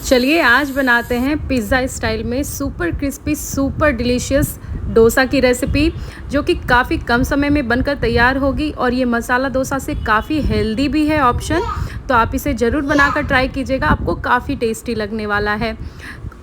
चलिए आज बनाते हैं पिज़्ज़ा स्टाइल में super crispy super delicious dosa की रेसिपी, जो कि काफ़ी कम समय में बनकर तैयार होगी। और ये मसाला डोसा से काफ़ी हेल्दी भी है ऑप्शन, तो आप इसे ज़रूर बनाकर ट्राई कीजिएगा, आपको काफ़ी टेस्टी लगने वाला है।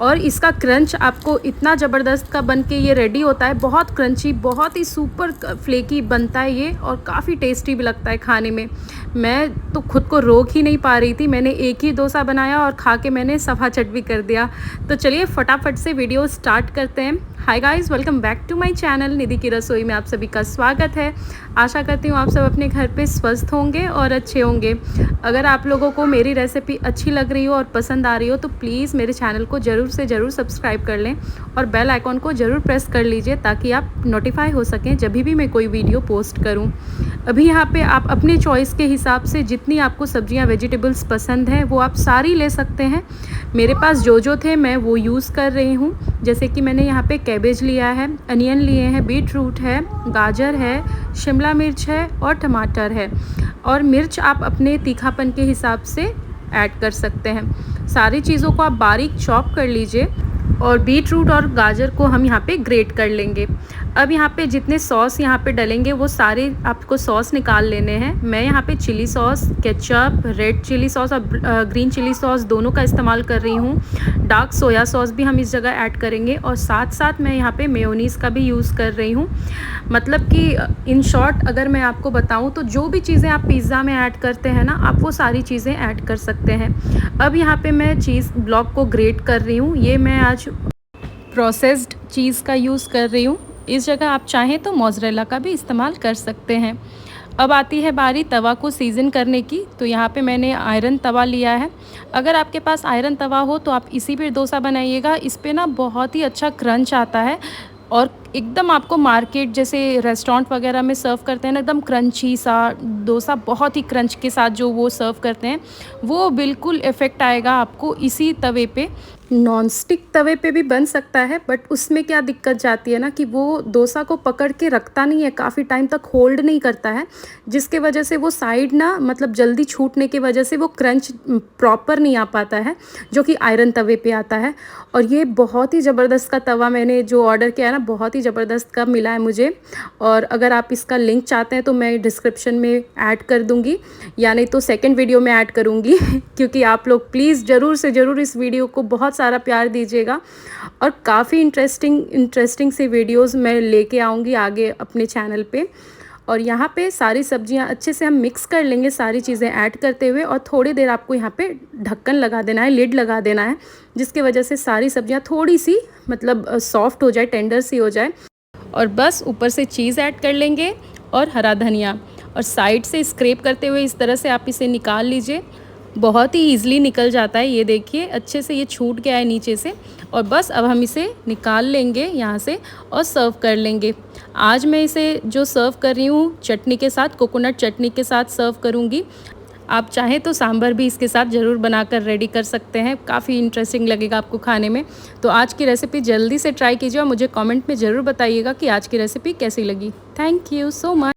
और इसका क्रंच आपको इतना ज़बरदस्त का बन के ये रेडी होता है, बहुत क्रंची, बहुत ही सुपर फ्लेकी बनता है ये, और काफ़ी टेस्टी भी लगता है खाने में। मैं तो खुद को रोक ही नहीं पा रही थी, मैंने एक ही डोसा बनाया और खा के मैंने सफा चट भी कर दिया। तो चलिए फटाफट से वीडियो स्टार्ट करते हैं। Hi guys, welcome back to my channel Nidhi की रसोई में आप सभी का स्वागत है। आशा करती हूँ आप सब अपने घर पे स्वस्थ होंगे और अच्छे होंगे। अगर आप लोगों को मेरी रेसिपी अच्छी लग रही हो और पसंद आ रही हो तो प्लीज़ मेरे चैनल को ज़रूर से ज़रूर सब्सक्राइब कर लें और बेल आइकॉन को ज़रूर प्रेस कर लीजिए, ताकि आप नोटिफाई हो सकें जब भी मैं कोई वीडियो पोस्ट करूँ। अभी यहाँ पे आप अपने चॉइस के हिसाब से जितनी आपको सब्जियाँ वेजिटेबल्स पसंद हैं वो आप सारी ले सकते हैं। मेरे पास जो थे मैं वो यूज़ कर रही हूँ। जैसे कि मैंने यहाँ पे कैबेज लिया है, अनियन लिए हैं, बीट रूट है, गाजर है, शिमला मिर्च है और टमाटर है। और मिर्च आप अपने तीखापन के हिसाब से ऐड कर सकते हैं। सारी चीज़ों को आप बारीक चॉप कर लीजिए और बीट रूट और गाजर को हम यहाँ पे ग्रेट कर लेंगे। अब यहाँ पे जितने सॉस यहाँ पे डलेंगे वो सारे आपको सॉस निकाल लेने हैं। मैं यहाँ पे chilli sauce, ketchup, red chilli sauce और ग्रीन चिली सॉस दोनों का इस्तेमाल कर रही हूँ। डार्क सोया सॉस भी हम इस जगह ऐड करेंगे और साथ साथ मैं यहाँ पे मेयोनीज़ का भी यूज़ कर रही हूँ। मतलब कि इन शॉर्ट अगर मैं आपको बताऊँ तो जो भी चीज़ें आप पिज़्ज़ा में ऐड करते हैं ना, आप वो सारी चीज़ें ऐड कर सकते हैं। अब यहाँ पे मैं चीज़ ब्लॉक को ग्रेट कर रही हूँ। ये मैं आज प्रोसेस्ड चीज़ का यूज़ कर रही हूँ। इस जगह आप चाहें तो मोज़रेला का भी इस्तेमाल कर सकते हैं। अब आती है बारी तवा को सीज़न करने की। तो यहाँ पे मैंने आयरन तवा लिया है। अगर आपके पास आयरन तवा हो तो आप इसी पे डोसा बनाइएगा। इस पे ना बहुत ही अच्छा क्रंच आता है और एकदम आपको मार्केट जैसे रेस्टोरेंट वगैरह में सर्व करते हैं ना, एकदम क्रंची सा डोसा, बहुत ही क्रंच के साथ जो वो सर्व करते हैं, वो बिल्कुल इफ़ेक्ट आएगा आपको इसी तवे पे। नॉन स्टिक तवे पे भी बन सकता है, बट उसमें क्या दिक्कत जाती है ना कि वो डोसा को पकड़ के रखता नहीं है, काफ़ी टाइम तक होल्ड नहीं करता है, जिसके वजह से वो साइड ना मतलब जल्दी छूटने की वजह से वो क्रंच प्रॉपर नहीं आ पाता है, जो कि आयरन तवे पे आता है। और ये बहुत ही ज़बरदस्त का तवा मैंने जो ऑर्डर किया है ना, बहुत ही ज़बरदस्त का मिला है मुझे। और अगर आप इसका लिंक चाहते हैं तो मैं डिस्क्रिप्शन में ऐड कर दूँगी, या नहीं तो सेकेंड वीडियो में ऐड करूँगी क्योंकि आप लोग प्लीज़ ज़रूर से ज़रूर इस वीडियो को बहुत सारा प्यार दीजिएगा। और काफ़ी इंटरेस्टिंग सी वीडियोस मैं लेके आऊँगी आगे अपने चैनल पे। और यहाँ पे सारी सब्जियाँ अच्छे से हम मिक्स कर लेंगे, सारी चीज़ें ऐड करते हुए, और थोड़ी देर आपको यहाँ पे ढक्कन लगा देना है, लिड लगा देना है, जिसके वजह से सारी सब्जियाँ थोड़ी सी मतलब सॉफ्ट हो जाए, टेंडर सी हो जाए। और बस ऊपर से चीज़ ऐड कर लेंगे और हरा धनिया, और साइड से स्क्रैप करते हुए इस तरह से आप इसे निकाल लीजिए। बहुत ही ईज़िली निकल जाता है, ये देखिए अच्छे से ये छूट गया है नीचे से। और बस अब हम इसे निकाल लेंगे यहाँ से और सर्व कर लेंगे। आज मैं इसे जो सर्व कर रही हूँ चटनी के साथ, कोकोनट चटनी के साथ सर्व करूँगी। आप चाहें तो सांभर भी इसके साथ ज़रूर बनाकर रेडी कर सकते हैं, काफ़ी इंटरेस्टिंग लगेगा आपको खाने में। तो आज की रेसिपी जल्दी से ट्राई कीजिए और मुझे कमेंट में ज़रूर बताइएगा कि आज की रेसिपी कैसी लगी। Thank you so much.